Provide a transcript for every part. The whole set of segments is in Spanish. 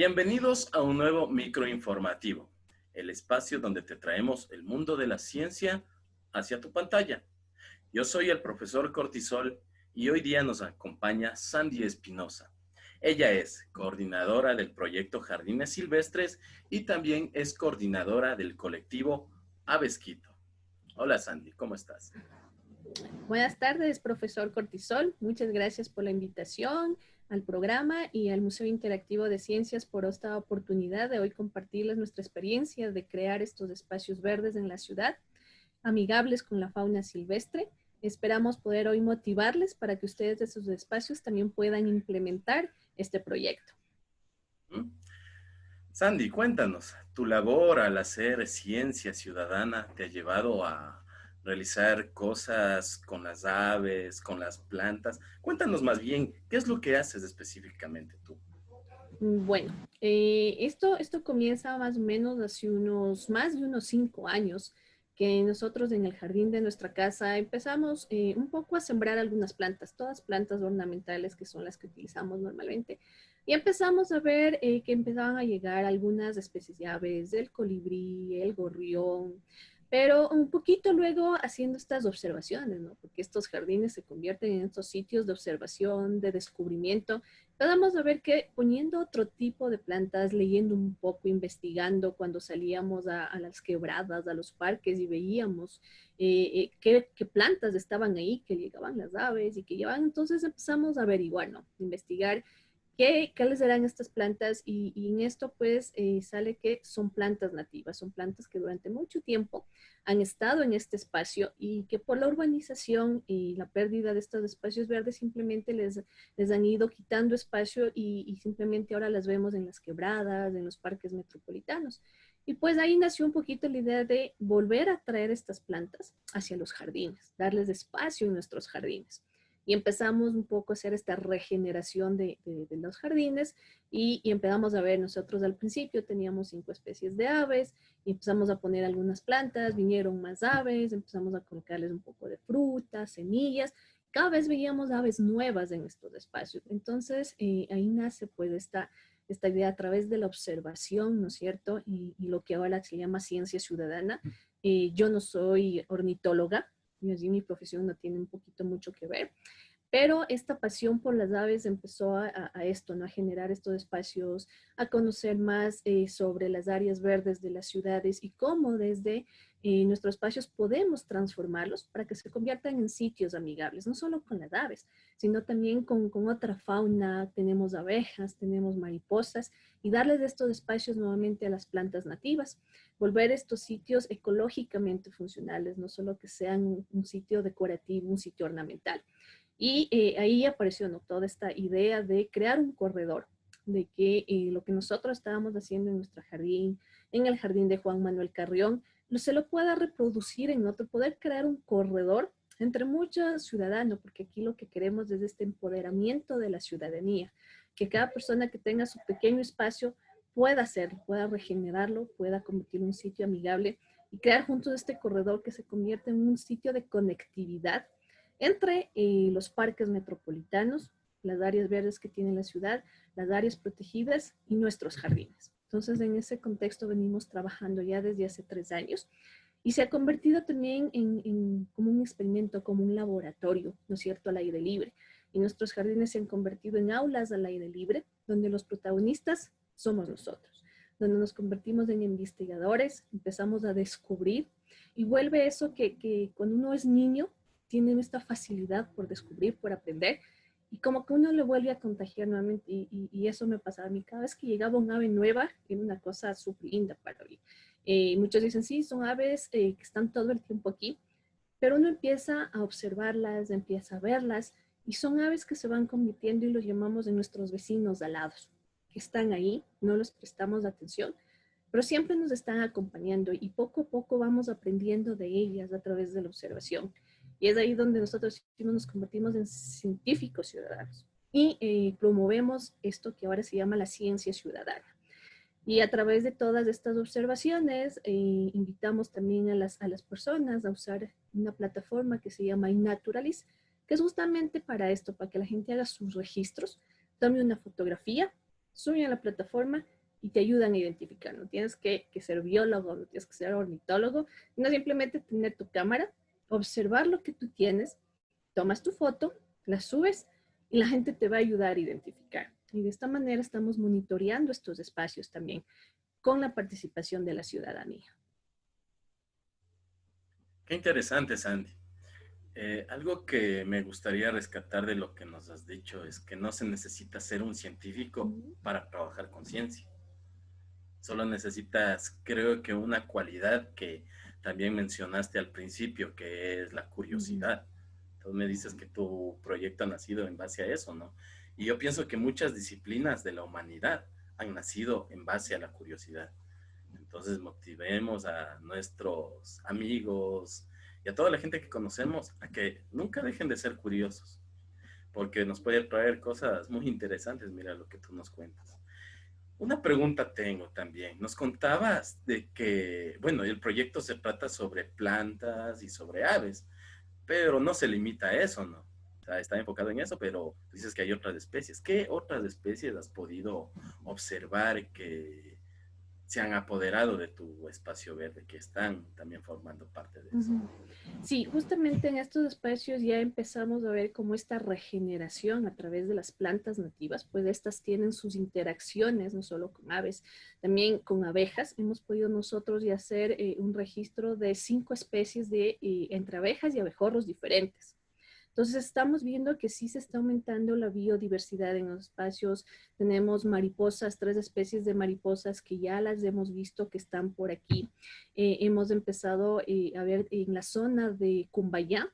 Bienvenidos a un nuevo microinformativo, el espacio donde te traemos el mundo de la ciencia hacia tu pantalla. Yo soy el profesor Cortisol y hoy día nos acompaña Sandy Espinosa. Ella es coordinadora del proyecto Jardines Silvestres y también es coordinadora del colectivo Aves Quito. Hola Sandy, ¿cómo estás? Buenas tardes, profesor Cortisol. Muchas gracias por la invitación al programa y al Museo Interactivo de Ciencias por esta oportunidad de hoy compartirles nuestra experiencia de crear estos espacios verdes en la ciudad, amigables con la fauna silvestre. Esperamos poder hoy motivarles para que ustedes de sus espacios también puedan implementar este proyecto. ¿Mm? Sandy, cuéntanos, ¿tu labor al hacer ciencia ciudadana te ha llevado a realizar cosas con las aves, con las plantas? Cuéntanos más bien, ¿qué es lo que haces específicamente tú? Bueno, esto comienza más o menos hace más de unos 5 años que nosotros en el jardín de nuestra casa empezamos un poco a sembrar algunas plantas, todas plantas ornamentales que son las que utilizamos normalmente. Y empezamos a ver que empezaban a llegar algunas especies de aves, el colibrí, el gorrión, pero un poquito luego haciendo estas observaciones, ¿no? Porque estos jardines se convierten en estos sitios de observación, de descubrimiento. Empezamos a ver que poniendo otro tipo de plantas, leyendo un poco, investigando cuando salíamos a las quebradas, a los parques y veíamos qué plantas estaban ahí, que llegaban las aves y que llevaban, entonces empezamos a averiguar, ¿no? Investigar ¿cuáles eran estas plantas? Y en esto pues sale que son plantas nativas, son plantas que durante mucho tiempo han estado en este espacio y que por la urbanización y la pérdida de estos espacios verdes simplemente les han ido quitando espacio y simplemente ahora las vemos en las quebradas, en los parques metropolitanos. Y pues ahí nació un poquito la idea de volver a traer estas plantas hacia los jardines, darles espacio en nuestros jardines y empezamos un poco a hacer esta regeneración de los jardines y empezamos a ver, nosotros al principio teníamos 5 especies de aves y empezamos a poner algunas plantas, vinieron más aves, empezamos a colocarles un poco de frutas, semillas, cada vez veíamos aves nuevas en estos espacios. Entonces ahí nace pues esta idea a través de la observación, ¿no es cierto? Y lo que ahora se llama ciencia ciudadana. Yo no soy ornitóloga, y así mi profesión no tiene un poquito mucho que ver, pero esta pasión por las aves empezó a esto, ¿no? A generar estos espacios, a conocer más sobre las áreas verdes de las ciudades y cómo desde nuestros espacios podemos transformarlos para que se conviertan en sitios amigables, no solo con las aves, sino también con otra fauna. Tenemos abejas, tenemos mariposas y darles estos espacios nuevamente a las plantas nativas, volver estos sitios ecológicamente funcionales, no solo que sean un sitio decorativo, un sitio ornamental. Y ahí apareció, ¿no? Toda esta idea de crear un corredor, de que lo que nosotros estábamos haciendo en nuestro jardín, en el jardín de Juan Manuel Carrión, se lo pueda reproducir en otro, poder crear un corredor entre muchos ciudadanos, porque aquí lo que queremos es este empoderamiento de la ciudadanía, que cada persona que tenga su pequeño espacio pueda hacerlo, pueda regenerarlo, pueda convertirlo en un sitio amigable y crear juntos este corredor que se convierte en un sitio de conectividad entre los parques metropolitanos, las áreas verdes que tiene la ciudad, las áreas protegidas y nuestros jardines. Entonces, en ese contexto venimos trabajando ya desde hace 3 años y se ha convertido también como un experimento, como un laboratorio, ¿no es cierto?, al aire libre. Y nuestros jardines se han convertido en aulas al aire libre, donde los protagonistas somos nosotros, donde nos convertimos en investigadores, empezamos a descubrir y vuelve eso que cuando uno es niño, tienen esta facilidad por descubrir, por aprender, y como que uno le vuelve a contagiar nuevamente, y eso me pasaba a mí. Cada vez que llegaba un ave nueva, era una cosa súper linda para mí. Muchos dicen, sí, son aves que están todo el tiempo aquí, pero uno empieza a observarlas, empieza a verlas, y son aves que se van convirtiendo y los llamamos en nuestros vecinos alados, que están ahí, no los prestamos atención, pero siempre nos están acompañando y poco a poco vamos aprendiendo de ellas a través de la observación. Y es ahí donde nosotros nos convertimos en científicos ciudadanos y promovemos esto que ahora se llama la ciencia ciudadana. Y a través de todas estas observaciones, invitamos también a las personas a usar una plataforma que se llama iNaturalis, que es justamente para esto, para que la gente haga sus registros, tome una fotografía, sube a la plataforma y te ayudan a identificar. No tienes que ser biólogo, no tienes que ser ornitólogo, no simplemente tener tu cámara, observar lo que tú tienes, tomas tu foto, la subes y la gente te va a ayudar a identificar. Y de esta manera estamos monitoreando estos espacios también con la participación de la ciudadanía. Qué interesante, Sandy. Algo que me gustaría rescatar de lo que nos has dicho es que no se necesita ser un científico para trabajar con ciencia. Solo necesitas, creo que una cualidad que también mencionaste al principio, que es la curiosidad. Entonces me dices que tu proyecto ha nacido en base a eso, ¿no? Y yo pienso que muchas disciplinas de la humanidad han nacido en base a la curiosidad. Entonces motivemos a nuestros amigos y a toda la gente que conocemos a que nunca dejen de ser curiosos, porque nos puede traer cosas muy interesantes, mira lo que tú nos cuentas. Una pregunta tengo también. Nos contabas de que, bueno, el proyecto se trata sobre plantas y sobre aves, pero no se limita a eso, ¿no? O sea, está enfocado en eso, pero dices que hay otras especies. ¿Qué otras especies has podido observar que se han apoderado de tu espacio verde, que están también formando parte de eso? Sí, justamente en estos espacios ya empezamos a ver cómo esta regeneración a través de las plantas nativas, pues estas tienen sus interacciones, no solo con aves, también con abejas. Hemos podido nosotros ya hacer un registro de 5 especies de entre abejas y abejorros diferentes. Entonces estamos viendo que sí se está aumentando la biodiversidad en los espacios. Tenemos mariposas, 3 especies de mariposas que ya las hemos visto que están por aquí. Hemos empezado a ver en la zona de Cumbayá,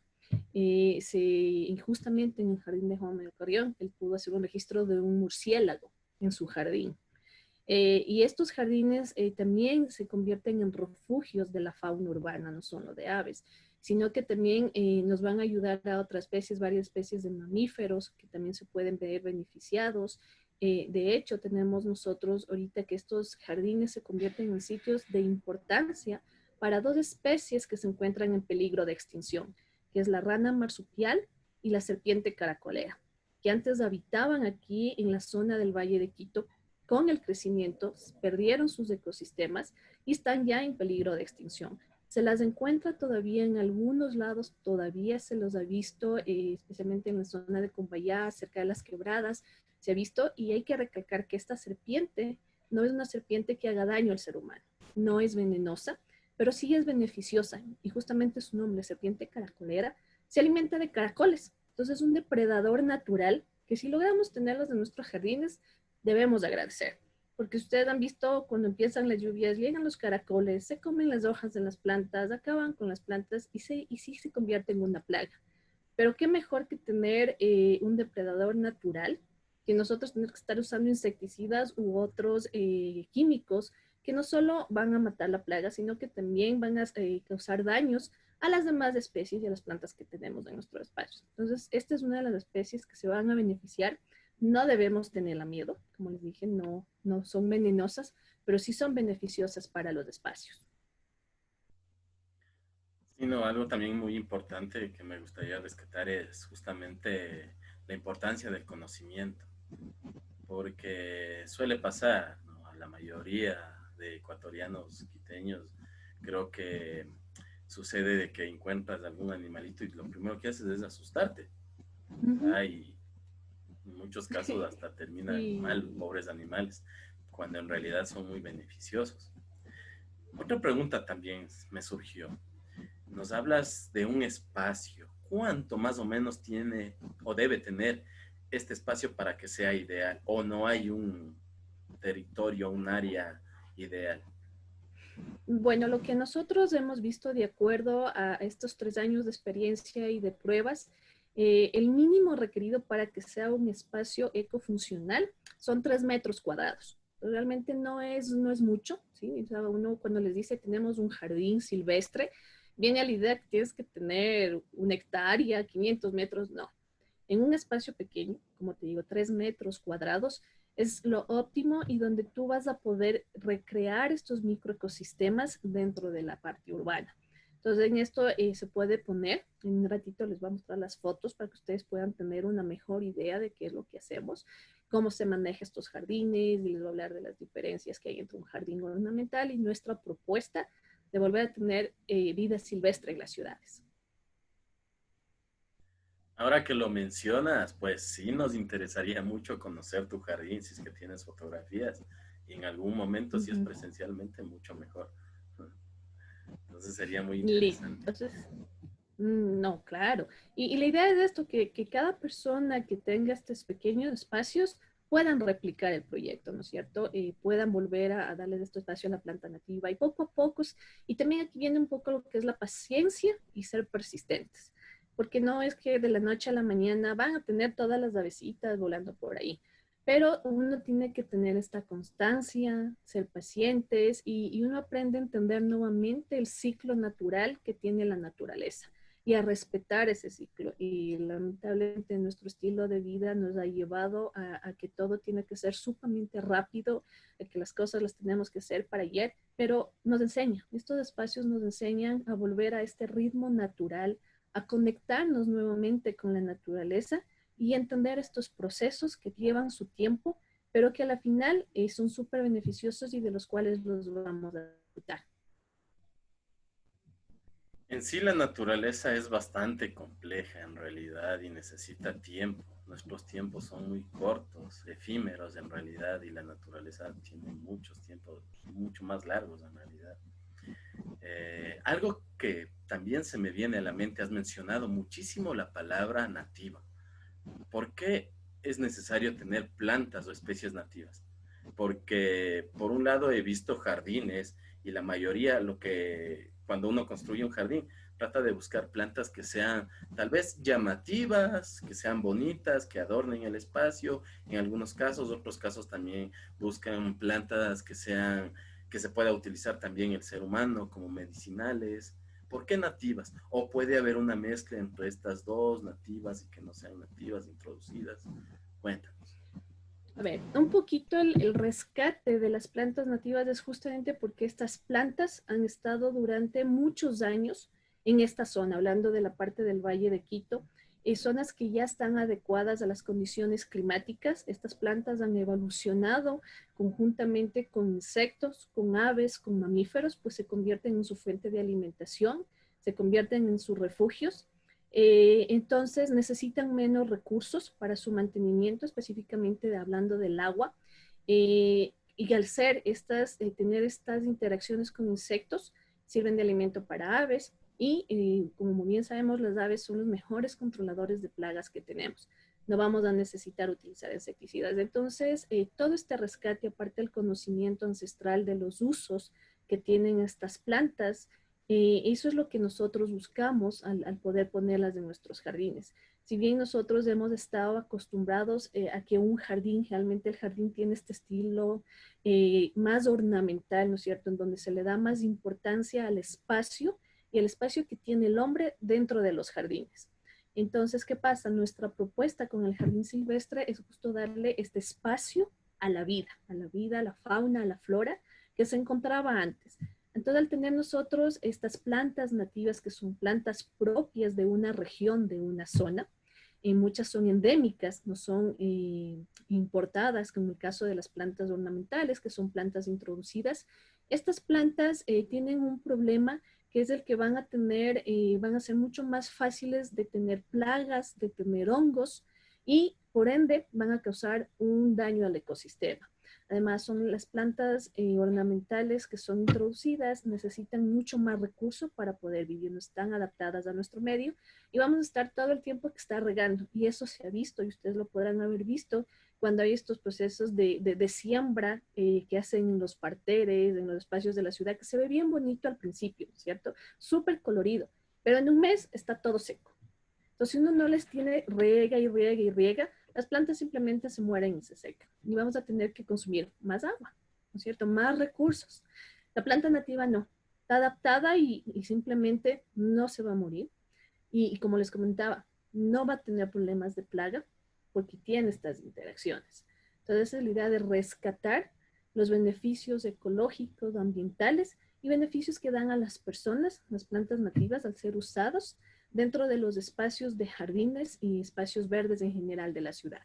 justamente en el jardín de Juan Manuel Carrión, él pudo hacer un registro de un murciélago en su jardín. Y estos jardines también se convierten en refugios de la fauna urbana, no solo de aves, sino que también nos van a ayudar a otras especies, varias especies de mamíferos que también se pueden ver beneficiados. De hecho, tenemos nosotros ahorita que estos jardines se convierten en sitios de importancia para 2 especies que se encuentran en peligro de extinción, que es la rana marsupial y la serpiente caracolera, que antes habitaban aquí en la zona del Valle de Quito. Con el crecimiento perdieron sus ecosistemas y están ya en peligro de extinción. Se las encuentra todavía en algunos lados, todavía se los ha visto, especialmente en la zona de Cumbayá, cerca de las quebradas, se ha visto, y hay que recalcar que esta serpiente no es una serpiente que haga daño al ser humano, no es venenosa, pero sí es beneficiosa, y justamente su nombre, serpiente caracolera, se alimenta de caracoles. Entonces es un depredador natural que si logramos tenerlos en nuestros jardines, debemos agradecer. Porque ustedes han visto cuando empiezan las lluvias, llegan los caracoles, se comen las hojas de las plantas, acaban con las plantas y sí se convierte en una plaga. Pero qué mejor que tener un depredador natural, que nosotros tener que estar usando insecticidas u otros químicos que no solo van a matar la plaga, sino que también van a causar daños a las demás especies y a las plantas que tenemos en nuestro espacio. Entonces, esta es una de las especies que se van a beneficiar. No debemos tenerla miedo, como les dije, no son venenosas, pero sí son beneficiosas para los espacios. Sí, no, algo también muy importante que me gustaría rescatar es justamente la importancia del conocimiento, porque suele pasar, ¿no? A la mayoría de ecuatorianos quiteños, creo que sucede de que encuentras algún animalito y lo primero que haces es asustarte. Hay en muchos casos hasta terminan Sí. mal, pobres animales, cuando en realidad son muy beneficiosos. Otra pregunta también me surgió. Nos hablas de un espacio. ¿Cuánto más o menos tiene o debe tener este espacio para que sea ideal? ¿O no hay un territorio, un área ideal? Bueno, lo que nosotros hemos visto de acuerdo a estos 3 años de experiencia y de pruebas, el mínimo requerido para que sea un espacio ecofuncional son 3 metros cuadrados. Realmente no es mucho, ¿sí? O sea, uno cuando les dice tenemos un jardín silvestre, viene a la idea que tienes que tener una hectárea, 500 metros, no. En un espacio pequeño, como te digo, 3 metros cuadrados, es lo óptimo y donde tú vas a poder recrear estos microecosistemas dentro de la parte urbana. Entonces, en esto se puede poner, en un ratito les voy a mostrar las fotos para que ustedes puedan tener una mejor idea de qué es lo que hacemos, cómo se maneja estos jardines, y les voy a hablar de las diferencias que hay entre un jardín ornamental y nuestra propuesta de volver a tener vida silvestre en las ciudades. Ahora que lo mencionas, pues sí nos interesaría mucho conocer tu jardín, si es que tienes fotografías, y en algún momento, si es presencialmente, mucho mejor. Entonces sería muy Listo. interesante. Entonces, no, claro. Y la idea es esto, que cada persona que tenga estos pequeños espacios puedan replicar el proyecto, ¿no es cierto? Puedan volver a darle este espacio a la planta nativa y poco a poco, y también aquí viene un poco lo que es la paciencia y ser persistentes, porque no es que de la noche a la mañana van a tener todas las avecitas volando por ahí, pero uno tiene que tener esta constancia, ser pacientes y uno aprende a entender nuevamente el ciclo natural que tiene la naturaleza y a respetar ese ciclo. Y lamentablemente nuestro estilo de vida nos ha llevado a que todo tiene que ser sumamente rápido, a que las cosas las tenemos que hacer para ayer, pero nos enseña, estos espacios nos enseñan a volver a este ritmo natural, a conectarnos nuevamente con la naturaleza y entender estos procesos que llevan su tiempo, pero que a la final son súper beneficiosos y de los cuales los vamos a disfrutar. En sí la naturaleza es bastante compleja en realidad y necesita tiempo. Nuestros tiempos son muy cortos, efímeros en realidad, y la naturaleza tiene muchos tiempos, mucho más largos en realidad. Algo que también se me viene a la mente, has mencionado muchísimo la palabra nativa. ¿Por qué es necesario tener plantas o especies nativas? Porque por un lado he visto jardines y la mayoría, lo que cuando uno construye un jardín, trata de buscar plantas que sean tal vez llamativas, que sean bonitas, que adornen el espacio. En algunos casos, otros casos también buscan plantas que sean, que se pueda utilizar también el ser humano como medicinales. ¿Por qué nativas? ¿O puede haber una mezcla entre estas dos, nativas y que no sean nativas, introducidas? Cuéntanos. A ver, un poquito el rescate de las plantas nativas es justamente porque estas plantas han estado durante muchos años en esta zona, hablando de la parte del Valle de Quito, zonas que ya están adecuadas a las condiciones climáticas. Estas plantas han evolucionado conjuntamente con insectos, con aves, con mamíferos, pues se convierten en su fuente de alimentación, se convierten en sus refugios. Entonces necesitan menos recursos para su mantenimiento, específicamente hablando del agua. Y al tener estas interacciones con insectos, sirven de alimento para aves. Y como bien sabemos, las aves son los mejores controladores de plagas que tenemos. No vamos a necesitar utilizar insecticidas. Entonces, todo este rescate, aparte del conocimiento ancestral de los usos que tienen estas plantas, eso es lo que nosotros buscamos al poder ponerlas en nuestros jardines. Si bien nosotros hemos estado acostumbrados a que un jardín, realmente el jardín tiene este estilo más ornamental, ¿no es cierto?, en donde se le da más importancia al espacio y el espacio que tiene el hombre dentro de los jardines. Entonces, ¿qué pasa? Nuestra propuesta con el jardín silvestre es justo darle este espacio a la vida, a la fauna, a la flora que se encontraba antes. Entonces, al tener nosotros estas plantas nativas, que son plantas propias de una región, de una zona, muchas son endémicas, no son importadas, como el caso de las plantas ornamentales, que son plantas introducidas. Estas plantas tienen un problema que es el que van a ser mucho más fáciles de tener plagas, de tener hongos y por ende van a causar un daño al ecosistema. Además, son las plantas ornamentales que son introducidas, necesitan mucho más recursos para poder vivir, no están adaptadas a nuestro medio y vamos a estar todo el tiempo que está regando. Y eso se ha visto y ustedes lo podrán haber visto cuando hay estos procesos de siembra que hacen en los parterres, en los espacios de la ciudad, que se ve bien bonito al principio, ¿cierto? Súper colorido, pero en un mes está todo seco. Entonces, si uno no les tiene riega y riega y riega, las plantas simplemente se mueren y se secan. Y vamos a tener que consumir más agua, ¿no es cierto? Más recursos. La planta nativa no. Está adaptada y simplemente no se va a morir. Y como les comentaba, no va a tener problemas de plaga porque tiene estas interacciones. Entonces, esa es la idea de rescatar los beneficios ecológicos, ambientales y beneficios que dan a las personas, las plantas nativas, al ser usados dentro de los espacios de jardines y espacios verdes en general de la ciudad.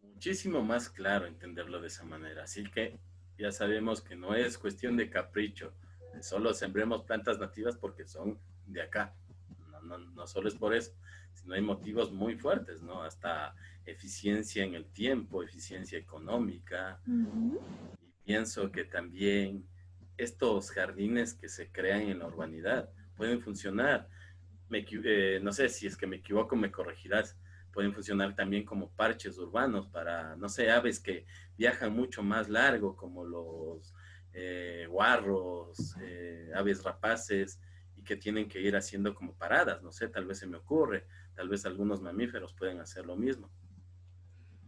Muchísimo más claro entenderlo de esa manera. Así que ya sabemos que no es cuestión de capricho, de solo sembremos plantas nativas porque son de acá. No solo es por eso, sino hay motivos muy fuertes, ¿no? Hasta eficiencia en el tiempo, eficiencia económica. Ujú. Y pienso que también estos jardines que se crean en la urbanidad pueden funcionar. No sé si es que me equivoco, me corregirás. Pueden funcionar también como parches urbanos para, no sé, aves que viajan mucho más largo, como los guarros, aves rapaces, y que tienen que ir haciendo como paradas, no sé, tal vez se me ocurre, tal vez algunos mamíferos pueden hacer lo mismo.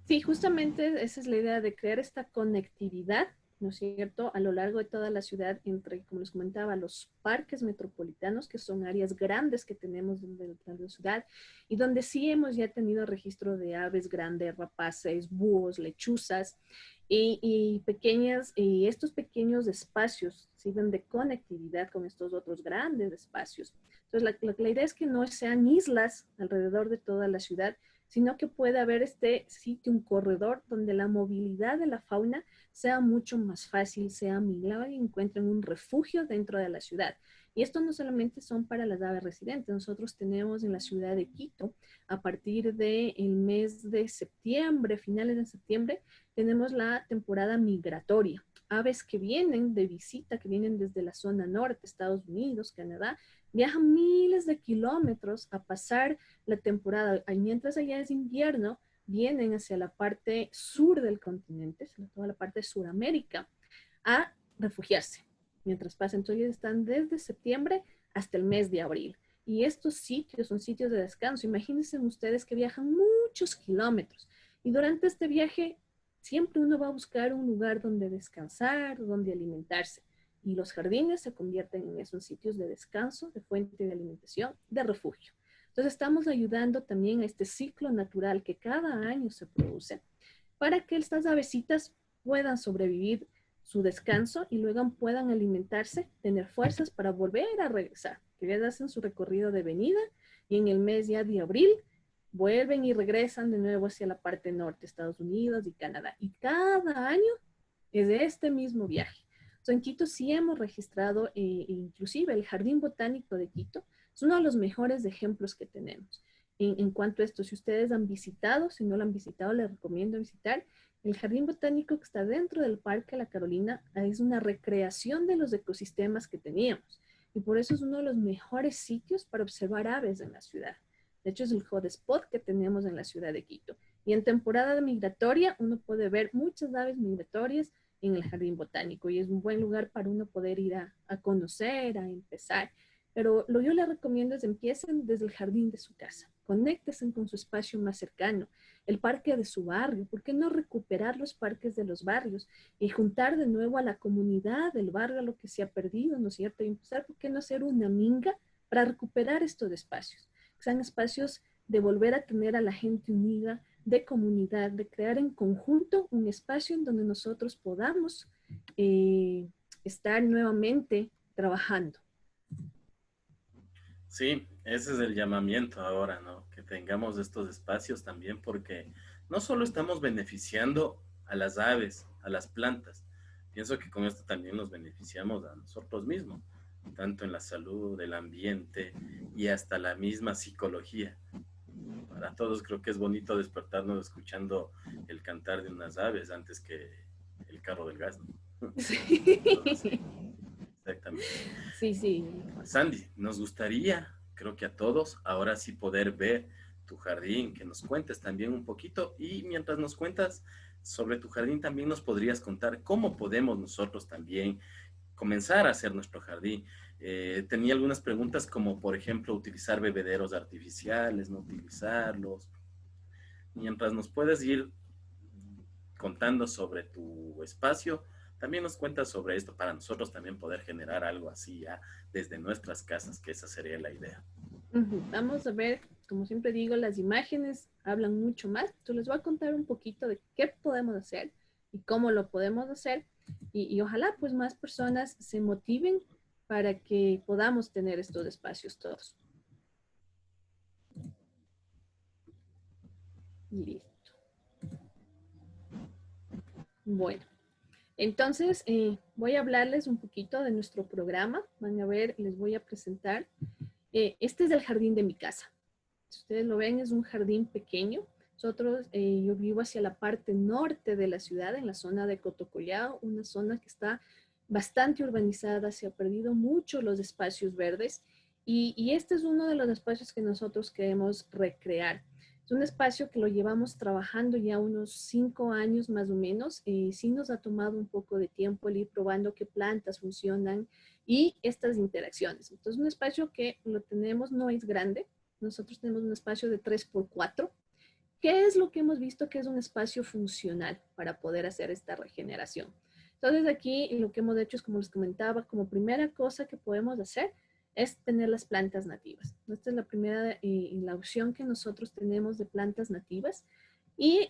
Sí, justamente esa es la idea de crear esta conectividad, ¿no es cierto?, a lo largo de toda la ciudad entre, como les comentaba, los parques metropolitanos, que son áreas grandes que tenemos dentro de la ciudad y donde sí hemos ya tenido registro de aves grandes, rapaces, búhos, lechuzas y pequeñas, y estos pequeños espacios sirven de conectividad con estos otros grandes espacios. Entonces, la idea es que no sean islas alrededor de toda la ciudad, sino que pueda haber este sitio, un corredor donde la movilidad de la fauna sea mucho más fácil, sea amigable y encuentren un refugio dentro de la ciudad. Y esto no solamente son para las aves residentes, nosotros tenemos en la ciudad de Quito, a partir del mes de septiembre, finales de septiembre, tenemos la temporada migratoria. Aves que vienen de visita, que vienen desde la zona norte, Estados Unidos, Canadá, viajan miles de kilómetros a pasar la temporada, mientras allá es invierno, vienen hacia la parte sur del continente, toda la parte de Sudamérica, a refugiarse. Mientras pasan, entonces están desde septiembre hasta el mes de abril. Y estos sitios son sitios de descanso. Imagínense ustedes que viajan muchos kilómetros. Y durante este viaje, siempre uno va a buscar un lugar donde descansar, donde alimentarse. Y los jardines se convierten en esos sitios de descanso, de fuente de alimentación, de refugio. Entonces estamos ayudando también a este ciclo natural que cada año se produce para que estas avecitas puedan sobrevivir su descanso y luego puedan alimentarse, tener fuerzas para volver a regresar, que ya hacen su recorrido de venida y en el mes ya de abril vuelven y regresan de nuevo hacia la parte norte, Estados Unidos y Canadá. Y cada año es de este mismo viaje. Entonces, en Quito sí hemos registrado, inclusive el Jardín Botánico de Quito es uno de los mejores ejemplos que tenemos. En cuanto a esto, si ustedes han visitado, si no lo han visitado, les recomiendo visitar. El Jardín Botánico que está dentro del Parque La Carolina es una recreación de los ecosistemas que teníamos y por eso es uno de los mejores sitios para observar aves en la ciudad. De hecho, es el hotspot que tenemos en la ciudad de Quito. Y en temporada migratoria uno puede ver muchas aves migratorias en el Jardín Botánico y es un buen lugar para uno poder ir a conocer, a empezar. Pero lo yo les recomiendo es empiecen desde el jardín de su casa, conéctense con su espacio más cercano, el parque de su barrio. ¿Por qué no recuperar los parques de los barrios y juntar de nuevo a la comunidad del barrio a lo que se ha perdido, ¿no es cierto? Y empezar, ¿por qué no hacer una minga para recuperar estos espacios? Que sean espacios de volver a tener a la gente unida, de comunidad, de crear en conjunto un espacio en donde nosotros podamos estar nuevamente trabajando. Sí, ese es el llamamiento ahora, ¿no? Que tengamos estos espacios también porque no solo estamos beneficiando a las aves, a las plantas, pienso que con esto también nos beneficiamos a nosotros mismos, tanto en la salud, el ambiente y hasta la misma psicología. Para todos creo que es bonito despertarnos escuchando el cantar de unas aves antes que el carro del gas, ¿no? Entonces, Sí, exactamente. sí, sí. Sandy, nos gustaría, creo que a todos, ahora sí poder ver tu jardín, que nos cuentes también un poquito y mientras nos cuentas sobre tu jardín también nos podrías contar cómo podemos nosotros también comenzar a hacer nuestro jardín. Tenía algunas preguntas como, por ejemplo, utilizar bebederos artificiales, no utilizarlos. Mientras nos puedes ir contando sobre tu espacio, también nos cuentas sobre esto para nosotros también poder generar algo así ya desde nuestras casas, que esa sería la idea. Vamos a ver, como siempre digo, las imágenes hablan mucho más. Yo les voy a contar un poquito de qué podemos hacer y cómo lo podemos hacer. y ojalá pues más personas se motiven para que podamos tener estos espacios todos. Listo. Bueno, entonces voy a hablarles un poquito de nuestro programa. Van a ver, les voy a presentar. Este es el jardín de mi casa. Si ustedes lo ven, es un jardín pequeño. Nosotros, yo vivo hacia la parte norte de la ciudad, en la zona de Cotocollao, una zona que está bastante urbanizada, se ha perdido mucho los espacios verdes y este es uno de los espacios que nosotros queremos recrear. Es un espacio que lo llevamos trabajando ya unos 5 años más o menos. Sí nos ha tomado un poco de tiempo el ir probando qué plantas funcionan y estas interacciones. Entonces, un espacio que lo tenemos, no es grande. Nosotros tenemos un espacio de 3x4. ¿Qué es lo que hemos visto que es un espacio funcional para poder hacer esta regeneración? Entonces, aquí lo que hemos hecho es, como les comentaba, como primera cosa que podemos hacer es tener las plantas nativas. Esta es la primera, la opción que nosotros tenemos de plantas nativas. Y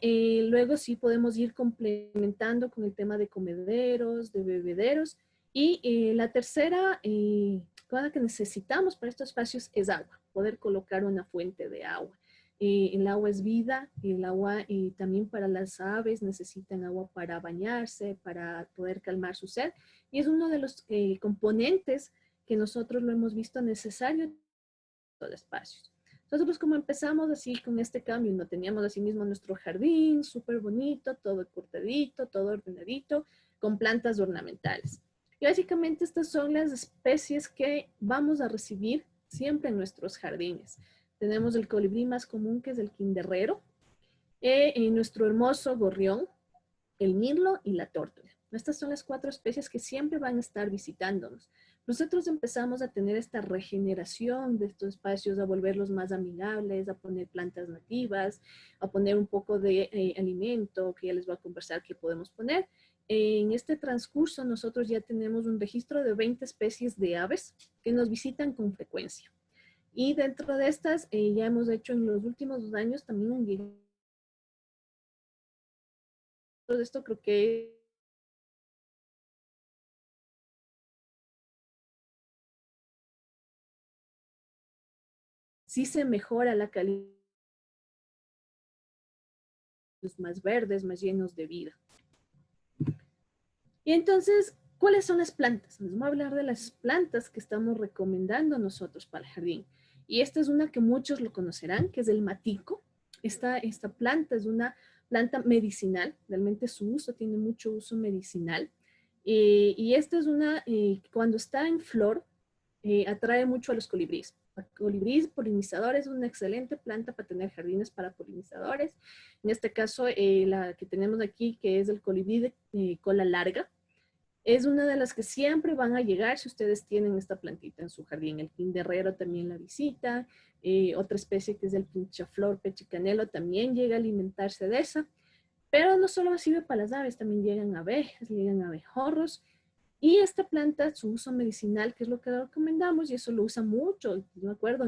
luego sí podemos ir complementando con el tema de comederos, de bebederos. Y la tercera cosa que necesitamos para estos espacios es agua, poder colocar una fuente de agua. El agua es vida, el agua también para las aves necesitan agua para bañarse, para poder calmar su sed. Y es uno de los componentes que nosotros lo hemos visto necesario en los espacios. Nosotros como empezamos así con este cambio, no teníamos así mismo nuestro jardín súper bonito, todo cortadito, todo ordenadito, con plantas ornamentales. Y básicamente estas son las especies que vamos a recibir siempre en nuestros jardines. Tenemos el colibrí más común, que es el quinderrero, nuestro hermoso gorrión, el mirlo y la tórtola. Estas son las 4 especies que siempre van a estar visitándonos. Nosotros empezamos a tener esta regeneración de estos espacios, a volverlos más amigables, a poner plantas nativas, a poner un poco de alimento, que ya les voy a conversar qué podemos poner. En este transcurso nosotros ya tenemos un registro de 20 especies de aves que nos visitan con frecuencia. Y dentro de estas ya hemos hecho en los últimos 2 años también un guía. Todo esto creo que sí se mejora la calidad, más verdes, más llenos de vida. Y entonces, ¿cuáles son las plantas? Les voy a hablar de las plantas que estamos recomendando nosotros para el jardín. Y esta es una que muchos lo conocerán, que es el matico. Esta planta es una planta medicinal, realmente su uso tiene mucho uso medicinal. Y esta es una, cuando está en flor, atrae mucho a los colibríes. Colibríes polinizadores es una excelente planta para tener jardines para polinizadores. En este caso, la que tenemos aquí, que es el colibrí de cola larga, es una de las que siempre van a llegar si ustedes tienen esta plantita en su jardín. El quinderrero también la visita. Otra especie que es el pinchaflor pechicanelo también llega a alimentarse de esa. Pero no solo sirve para las aves, también llegan abejas, llegan abejorros. Y esta planta, su uso medicinal, que es lo que recomendamos, y eso lo usa mucho. Yo me acuerdo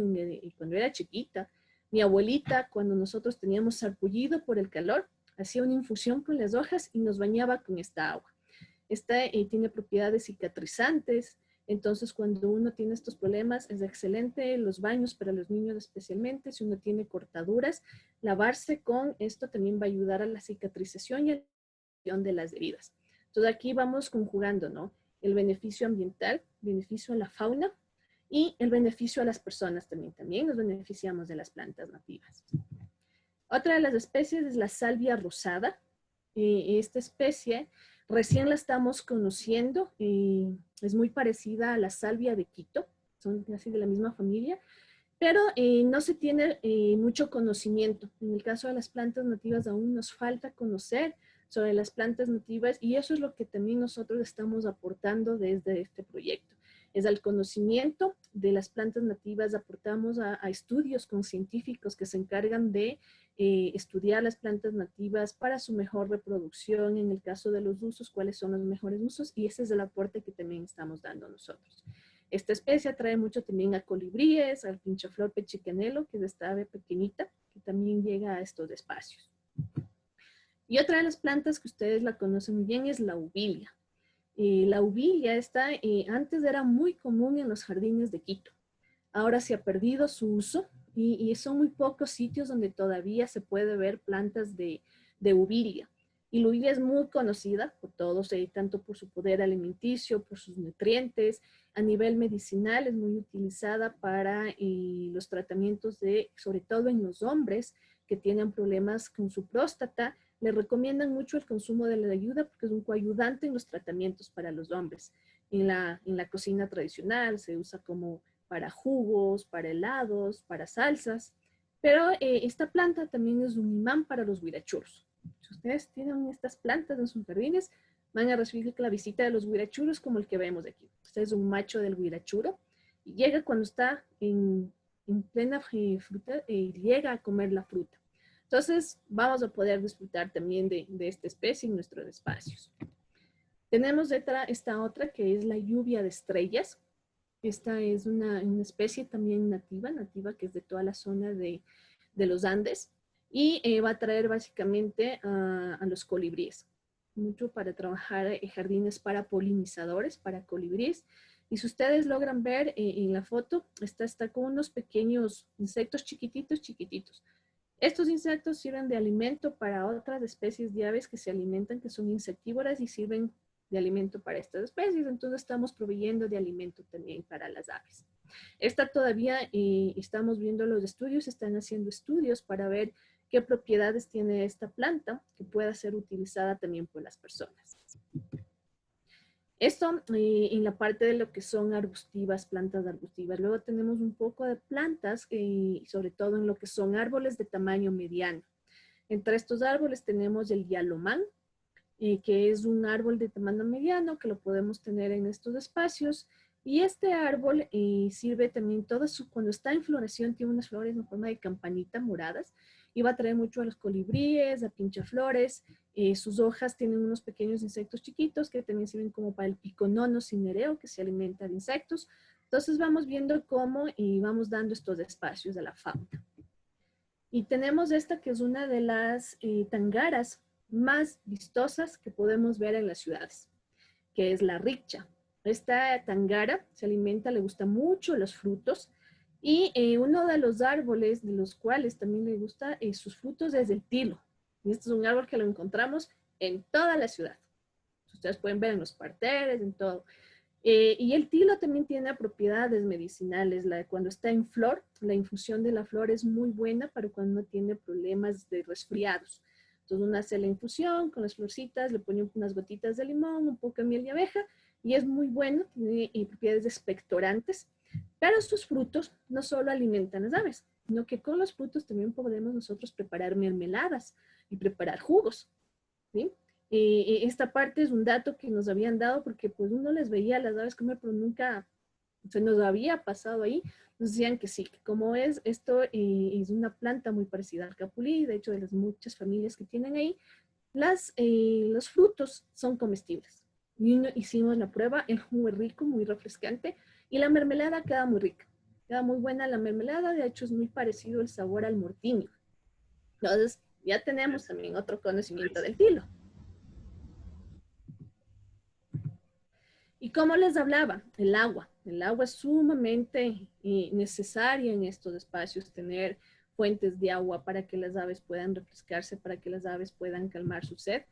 cuando era chiquita, mi abuelita, cuando nosotros teníamos sarpullido por el calor, hacía una infusión con las hojas y nos bañaba con esta agua. Esta tiene propiedades cicatrizantes, entonces cuando uno tiene estos problemas es excelente los baños para los niños especialmente. Si uno tiene cortaduras, lavarse con esto también va a ayudar a la cicatrización y a la curación de las heridas. Entonces aquí vamos conjugando, ¿no? El beneficio ambiental, beneficio a la fauna y el beneficio a las personas también. También nos beneficiamos de las plantas nativas. Otra de las especies es la salvia rosada. Esta especie recién la estamos conociendo. Es muy parecida a la salvia de Quito. Son casi de la misma familia, pero no se tiene mucho conocimiento. En el caso de las plantas nativas aún nos falta conocer sobre las plantas nativas y eso es lo que también nosotros estamos aportando desde este proyecto. Es al conocimiento de las plantas nativas, aportamos a estudios con científicos que se encargan de estudiar las plantas nativas para su mejor reproducción, en el caso de los usos, cuáles son los mejores usos, y ese es el aporte que también estamos dando nosotros. Esta especie atrae mucho también a colibríes, al pinchaflor pechicanelo, que es esta ave pequeñita, que también llega a estos espacios. Y otra de las plantas que ustedes la conocen muy bien es la ubilia. La ubilia antes era muy común en los jardines de Quito. Ahora se ha perdido su uso y son muy pocos sitios donde todavía se puede ver plantas de ubilia. Y la ubilia es muy conocida por todos, tanto por su poder alimenticio, por sus nutrientes. A nivel medicinal es muy utilizada para los tratamientos sobre todo en los hombres que tienen problemas con su próstata. Le recomiendan mucho el consumo de la ayuda porque es un coayudante en los tratamientos para los hombres. En la cocina tradicional se usa como para jugos, para helados, para salsas, pero esta planta también es un imán para los huirachuros. Si ustedes tienen estas plantas en sus jardines, van a recibir la visita de los huirachuros como el que vemos aquí. Este es un macho del huirachuro y llega cuando está en plena fruta y llega a comer la fruta. Entonces, vamos a poder disfrutar también de esta especie en nuestros espacios. Tenemos esta otra que es la lluvia de estrellas. Esta es una especie también nativa que es de toda la zona de los Andes y va a traer básicamente a los colibríes, mucho para trabajar jardines para polinizadores, para colibríes. Y si ustedes logran ver en la foto, está con unos pequeños insectos chiquititos, chiquititos. Estos insectos sirven de alimento para otras especies de aves que se alimentan, que son insectívoras y sirven de alimento para estas especies. Entonces estamos proveyendo de alimento también para las aves. Esta todavía estamos viendo los estudios, están haciendo estudios para ver qué propiedades tiene esta planta que pueda ser utilizada también por las personas. Esto en la parte de lo que son arbustivas, plantas arbustivas. Luego tenemos un poco de plantas, sobre todo en lo que son árboles de tamaño mediano. Entre estos árboles tenemos el yalomán, que es un árbol de tamaño mediano que lo podemos tener en estos espacios. Y este árbol sirve también cuando está en floración, tiene unas flores en forma de campanita moradas y va a atraer mucho a los colibríes, a pinchaflores. Sus hojas tienen unos pequeños insectos chiquitos que también sirven como para el piconono cinereo que se alimenta de insectos. Entonces vamos viendo cómo vamos dando estos espacios de la fauna. Y tenemos esta que es una de las tangaras más vistosas que podemos ver en las ciudades, que es la richa. Esta tangara se alimenta, le gusta mucho los frutos y uno de los árboles de los cuales también le gusta sus frutos es el tilo. Y este es un árbol que lo encontramos en toda la ciudad. Ustedes pueden ver en los parterres, en todo. Y el tilo también tiene propiedades medicinales. Cuando está en flor, la infusión de la flor es muy buena para cuando no tiene problemas de resfriados. Entonces uno hace la infusión con las florcitas, le pone unas gotitas de limón, un poco de miel de abeja y es muy bueno, tiene propiedades expectorantes. Pero sus frutos no solo alimentan las aves, sino que con los frutos también podemos nosotros preparar mermeladas y preparar jugos, ¿sí? Esta parte es un dato que nos habían dado porque pues uno les veía a las aves comer, pero nunca se nos había pasado ahí. Nos decían que sí, que como esto es una planta muy parecida al capulí, de hecho de las muchas familias que tienen ahí, los frutos son comestibles. Y hicimos la prueba, el jugo es rico, muy refrescante y la mermelada queda muy rica. Queda muy buena la mermelada, de hecho es muy parecido el sabor al mortiño. Entonces ya tenemos también otro conocimiento del tilo. Y como les hablaba, el agua. El agua es sumamente necesaria en estos espacios, tener fuentes de agua para que las aves puedan refrescarse, para que las aves puedan calmar su sed.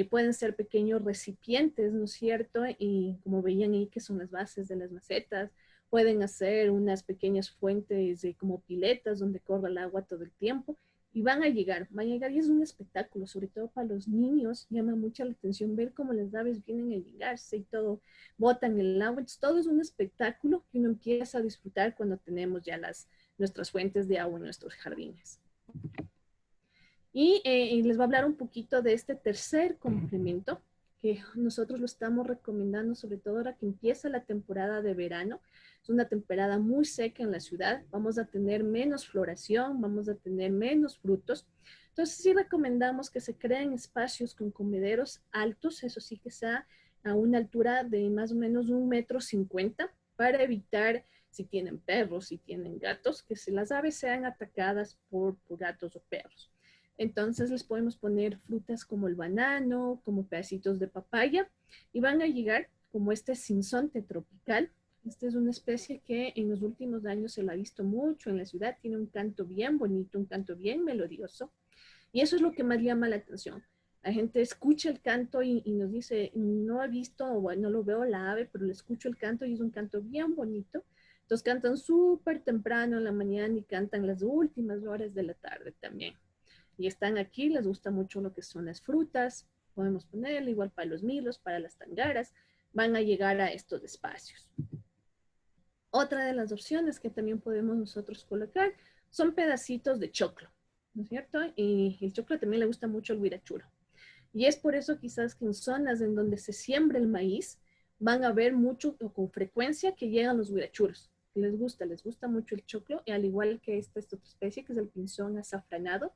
Pueden ser pequeños recipientes, ¿no es cierto? Y como veían ahí que son las bases de las macetas, pueden hacer unas pequeñas fuentes como piletas donde corra el agua todo el tiempo y van a llegar y es un espectáculo, sobre todo para los niños, llama mucha la atención ver cómo las aves vienen a llegarse y todo, botan el agua, entonces todo es un espectáculo que uno empieza a disfrutar cuando tenemos ya nuestras fuentes de agua en nuestros jardines. Y les voy a hablar un poquito de este tercer complemento que nosotros lo estamos recomendando, sobre todo ahora que empieza la temporada de verano. Es una temporada muy seca en la ciudad, vamos a tener menos floración, vamos a tener menos frutos. Entonces sí recomendamos que se creen espacios con comederos altos, eso sí que sea a una altura de más o menos 1,50 m para evitar, si tienen perros, si tienen gatos, que las aves sean atacadas por gatos o perros. Entonces les podemos poner frutas como el banano, como pedacitos de papaya, y van a llegar como este sinsonte tropical. Esta es una especie que en los últimos años se la ha visto mucho en la ciudad, tiene un canto bien bonito, un canto bien melodioso, y eso es lo que más llama la atención. La gente escucha el canto y nos dice, no he visto, o bueno, no lo veo la ave, pero le escucho el canto y es un canto bien bonito. Entonces cantan súper temprano en la mañana y cantan las últimas horas de la tarde también. Y están aquí, les gusta mucho lo que son las frutas, podemos ponerle igual para los milos, para las tangaras, van a llegar a estos espacios. Otra de las opciones que también podemos nosotros colocar son pedacitos de choclo, ¿no es cierto? Y el choclo también le gusta mucho el huirachuro. Y es por eso quizás que en zonas en donde se siembra el maíz van a ver mucho o con frecuencia que llegan los huirachuros. Les gusta mucho el choclo, y al igual que esta otra especie que es el pinzón azafranado.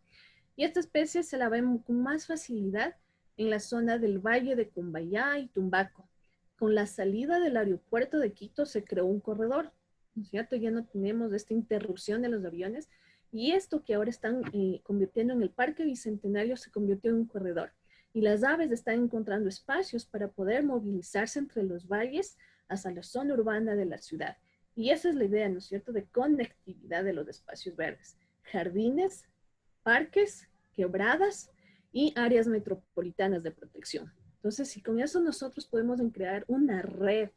Y esta especie se la ve con más facilidad en la zona del Valle de Cumbayá y Tumbaco. Con la salida del aeropuerto de Quito se creó un corredor, ¿no es cierto? Ya no tenemos esta interrupción de los aviones, y esto que ahora están convirtiendo en el Parque Bicentenario se convirtió en un corredor. Y las aves están encontrando espacios para poder movilizarse entre los valles hasta la zona urbana de la ciudad. Y esa es la idea, ¿no es cierto?, de conectividad de los espacios verdes. Jardines, parques, quebradas y áreas metropolitanas de protección. Entonces, si con eso nosotros podemos crear una red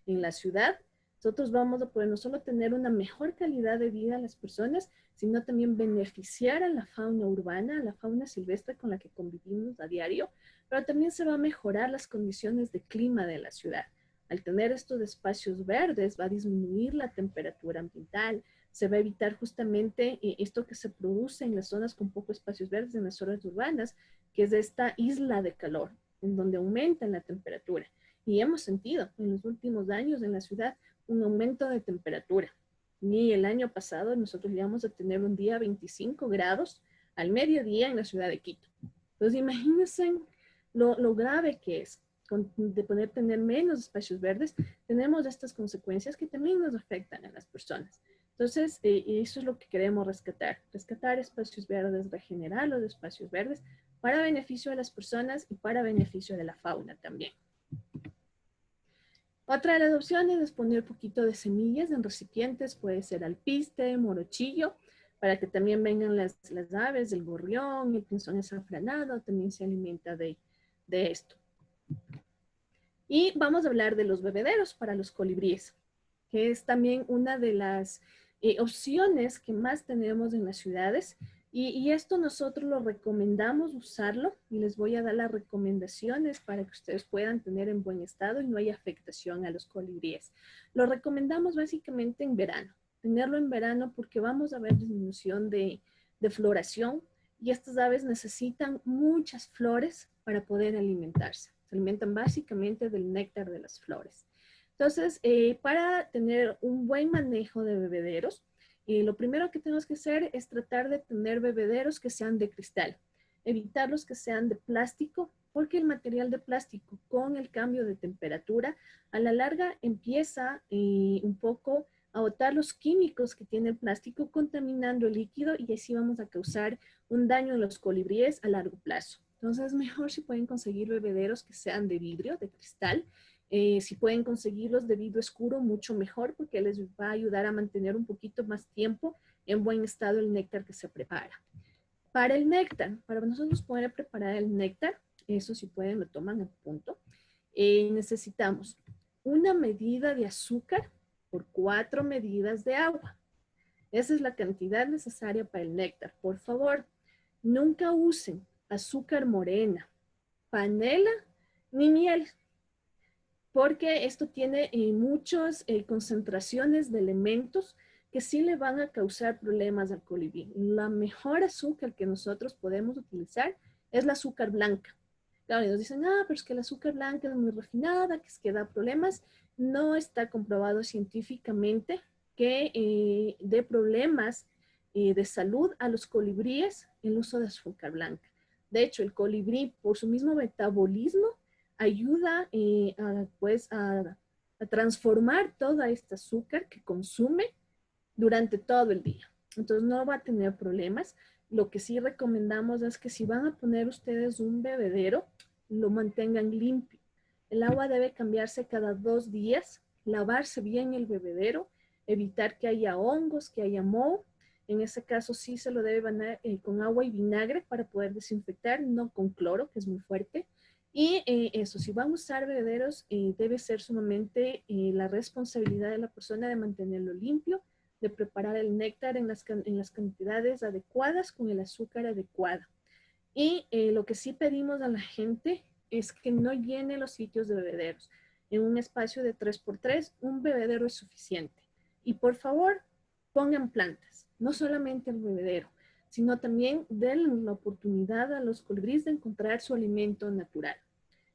en la ciudad, nosotros vamos a poder no solo tener una mejor calidad de vida a las personas, sino también beneficiar a la fauna urbana, a la fauna silvestre con la que convivimos a diario, pero también se va a mejorar las condiciones de clima de la ciudad. Al tener estos espacios verdes, va a disminuir la temperatura ambiental, se va a evitar justamente esto que se produce en las zonas con pocos espacios verdes, en las zonas urbanas, que es esta isla de calor, en donde aumenta la temperatura. Y hemos sentido en los últimos años en la ciudad un aumento de temperatura. Y el año pasado nosotros llegamos a tener un día 25 grados al mediodía en la ciudad de Quito. Entonces imagínense lo grave que es. De poder tener menos espacios verdes, tenemos estas consecuencias que también nos afectan a las personas. Entonces, eso es lo que queremos rescatar espacios verdes, regenerar los espacios verdes para beneficio de las personas y para beneficio de la fauna también. Otra de las opciones es poner un poquito de semillas en recipientes, puede ser alpiste, morochillo, para que también vengan las aves, el gorrión, el pinzón azafranado, también se alimenta de esto. Y vamos a hablar de los bebederos para los colibríes, que es también una de las opciones que más tenemos en las ciudades. Y esto nosotros lo recomendamos usarlo, y les voy a dar las recomendaciones para que ustedes puedan tener en buen estado y no haya afectación a los colibríes. Lo recomendamos básicamente en verano, tenerlo en verano porque vamos a ver disminución de floración, y estas aves necesitan muchas flores para poder alimentarse. Se alimentan básicamente del néctar de las flores. Entonces, para tener un buen manejo de bebederos, lo primero que tenemos que hacer es tratar de tener bebederos que sean de cristal, evitar los que sean de plástico, porque el material de plástico con el cambio de temperatura a la larga empieza un poco a botar los químicos que tiene el plástico, contaminando el líquido, y así vamos a causar un daño en los colibríes a largo plazo. Entonces, mejor si pueden conseguir bebederos que sean de vidrio, de cristal. Si pueden conseguirlos de vidrio oscuro, mucho mejor, porque les va a ayudar a mantener un poquito más tiempo en buen estado el néctar que se prepara. Para el néctar, para nosotros poder preparar el néctar, eso si pueden lo toman a punto, necesitamos una medida de azúcar por 4 medidas de agua. Esa es la cantidad necesaria para el néctar. Por favor, nunca usen azúcar morena, panela ni miel, porque esto tiene muchas concentraciones de elementos que sí le van a causar problemas al colibrí. La mejor azúcar que nosotros podemos utilizar es la azúcar blanca. Claro, y nos dicen, pero es que la azúcar blanca es muy refinada, que es que da problemas. No está comprobado científicamente que dé problemas de salud a los colibríes el uso de azúcar blanca. De hecho, el colibrí, por su mismo metabolismo, ayuda a transformar toda esta azúcar que consume durante todo el día. Entonces no va a tener problemas. Lo que sí recomendamos es que si van a poner ustedes un bebedero, lo mantengan limpio. El agua debe cambiarse cada 2 días, lavarse bien el bebedero, evitar que haya hongos, que haya moho. En ese caso sí se lo debe bañar con agua y vinagre para poder desinfectar, no con cloro, que es muy fuerte. Y eso, si van a usar bebederos, debe ser sumamente la responsabilidad de la persona de mantenerlo limpio, de preparar el néctar en las cantidades adecuadas con el azúcar adecuada. Y lo que sí pedimos a la gente es que no llene los sitios de bebederos. En un espacio de 3x3, un bebedero es suficiente. Y por favor, pongan plantas, no solamente el bebedero, sino también den la oportunidad a los colibríes de encontrar su alimento natural.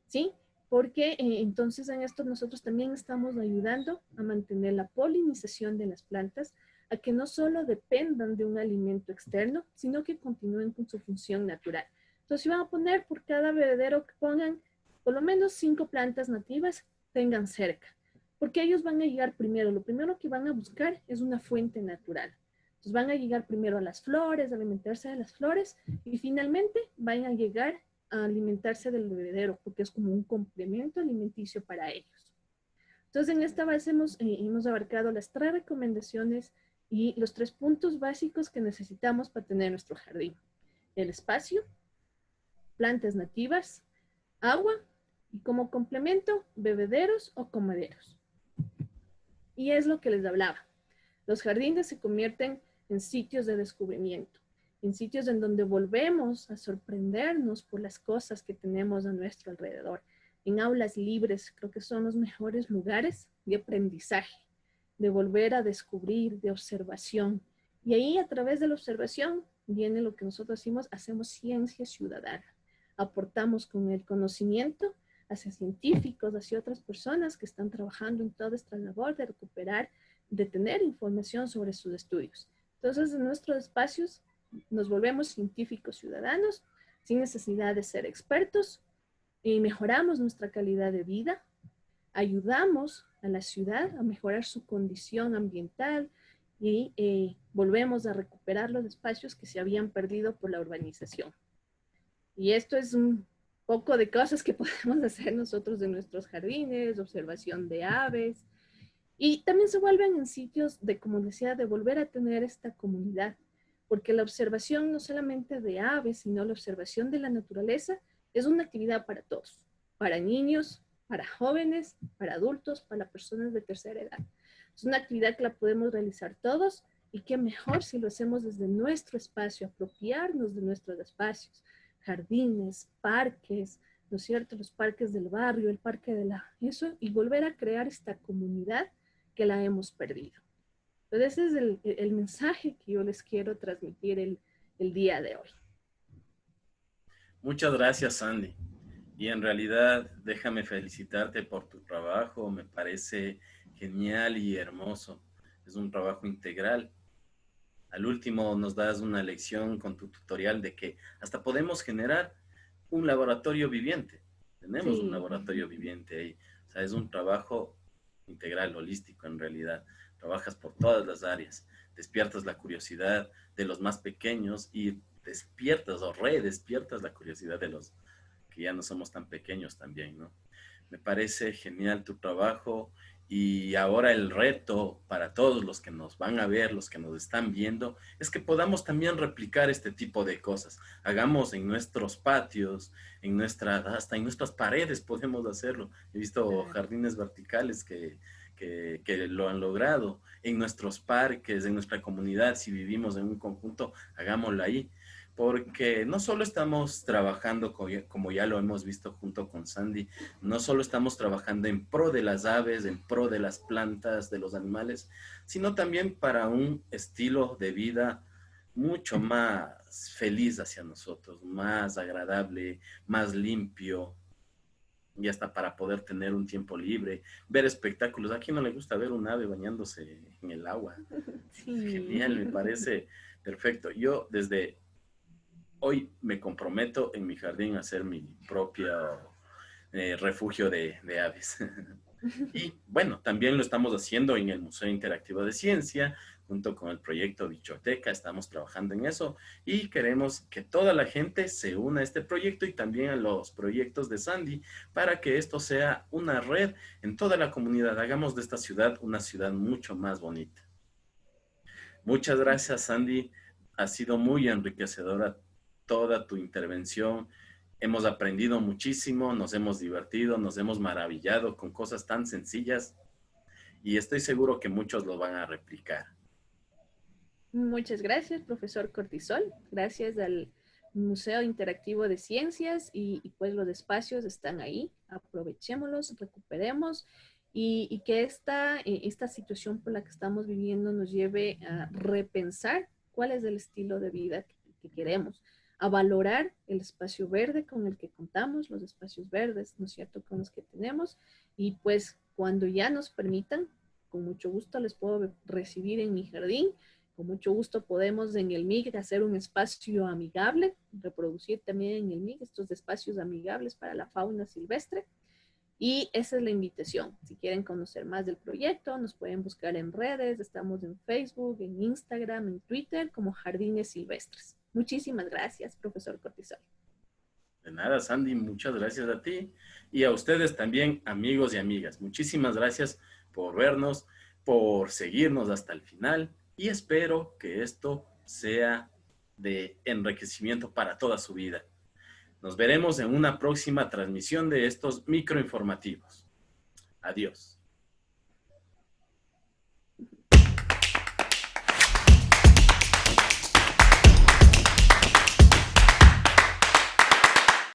¿Sí? Porque entonces en esto nosotros también estamos ayudando a mantener la polinización de las plantas, a que no solo dependan de un alimento externo, sino que continúen con su función natural. Entonces, si van a poner por cada bebedero que pongan, por lo menos 5 plantas nativas, tengan cerca, porque ellos van a llegar primero. Lo primero que van a buscar es una fuente natural. Entonces, van a llegar primero a las flores, a alimentarse de las flores, y finalmente van a llegar a alimentarse del bebedero, porque es como un complemento alimenticio para ellos. Entonces, en esta base hemos abarcado las 3 recomendaciones y los 3 puntos básicos que necesitamos para tener nuestro jardín. El espacio, plantas nativas, agua y como complemento, bebederos o comederos. Y es lo que les hablaba. Los jardines se convierten en sitios de descubrimiento, en sitios en donde volvemos a sorprendernos por las cosas que tenemos a nuestro alrededor. En aulas libres creo que son los mejores lugares de aprendizaje, de volver a descubrir, de observación. Y ahí a través de la observación viene lo que nosotros hacemos ciencia ciudadana. Aportamos con el conocimiento hacia científicos, hacia otras personas que están trabajando en toda esta labor de recuperar, de tener información sobre sus estudios. Entonces, en nuestros espacios nos volvemos científicos ciudadanos sin necesidad de ser expertos y mejoramos nuestra calidad de vida, ayudamos a la ciudad a mejorar su condición ambiental y volvemos a recuperar los espacios que se habían perdido por la urbanización. Y esto es un poco de cosas que podemos hacer nosotros en nuestros jardines, observación de aves, y también se vuelven en sitios de, como decía, de volver a tener esta comunidad, porque la observación no solamente de aves, sino la observación de la naturaleza es una actividad para todos, para niños, para jóvenes, para adultos, para personas de tercera edad. Es una actividad que la podemos realizar todos y qué mejor si lo hacemos desde nuestro espacio, apropiarnos de nuestros espacios, jardines, parques, ¿no es cierto? Los parques del barrio, el parque de eso, y volver a crear esta comunidad que la hemos perdido. Entonces ese es el mensaje que yo les quiero transmitir el día de hoy. Muchas gracias, Sandy. Y en realidad, déjame felicitarte por tu trabajo. Me parece genial y hermoso. Es un trabajo integral. Al último nos das una lección con tu tutorial de que hasta podemos generar un laboratorio viviente. Tenemos un Sí, laboratorio viviente ahí. O sea, es un trabajo integral, holístico en realidad. Trabajas por todas las áreas. Despiertas la curiosidad de los más pequeños y despiertas o redespiertas la curiosidad de los que ya no somos tan pequeños también, ¿no? Me parece genial tu trabajo y ahora el reto para todos los que nos van a ver, los que nos están viendo, es que podamos también replicar este tipo de cosas. Hagamos en nuestros patios, hasta en nuestras paredes podemos hacerlo. He visto claro. jardines verticales que lo han logrado en nuestros parques, en nuestra comunidad. Si vivimos en un conjunto, hagámoslo ahí porque no solo estamos trabajando, como ya lo hemos visto junto con Sandy, no solo estamos trabajando en pro de las aves, en pro de las plantas, de los animales, sino también para un estilo de vida mucho más feliz hacia nosotros, más agradable, más limpio, y hasta para poder tener un tiempo libre, ver espectáculos. ¿A quién no le gusta ver un ave bañándose en el agua? Sí. Genial, me parece perfecto. Yo desde hoy me comprometo en mi jardín a hacer mi propio refugio de aves. Y bueno, también lo estamos haciendo en el Museo Interactivo de Ciencia, junto con el proyecto Bichoteca, estamos trabajando en eso y queremos que toda la gente se una a este proyecto y también a los proyectos de Sandy para que esto sea una red en toda la comunidad. Hagamos de esta ciudad una ciudad mucho más bonita. Muchas gracias, Sandy. Ha sido muy enriquecedora toda tu intervención. Hemos aprendido muchísimo, nos hemos divertido, nos hemos maravillado con cosas tan sencillas y estoy seguro que muchos lo van a replicar. Muchas gracias, profesor Cortisol. Gracias al Museo Interactivo de Ciencias y pues los espacios están ahí. Aprovechémoslos, recuperemos y que esta situación por la que estamos viviendo nos lleve a repensar cuál es el estilo de vida que queremos, a valorar el espacio verde con el que contamos, los espacios verdes, ¿no es cierto?, con los que tenemos y pues cuando ya nos permitan, con mucho gusto les puedo recibir en mi jardín. Con mucho gusto podemos en el MIG hacer un espacio amigable, reproducir también en el MIG estos espacios amigables para la fauna silvestre. Y esa es la invitación. Si quieren conocer más del proyecto, nos pueden buscar en redes. Estamos en Facebook, en Instagram, en Twitter como Jardines Silvestres. Muchísimas gracias, profesor Cortisol. De nada, Sandy, muchas gracias a ti y a ustedes también, amigos y amigas. Muchísimas gracias por vernos, por seguirnos hasta el final. Y espero que esto sea de enriquecimiento para toda su vida. Nos veremos en una próxima transmisión de estos microinformativos. Adiós.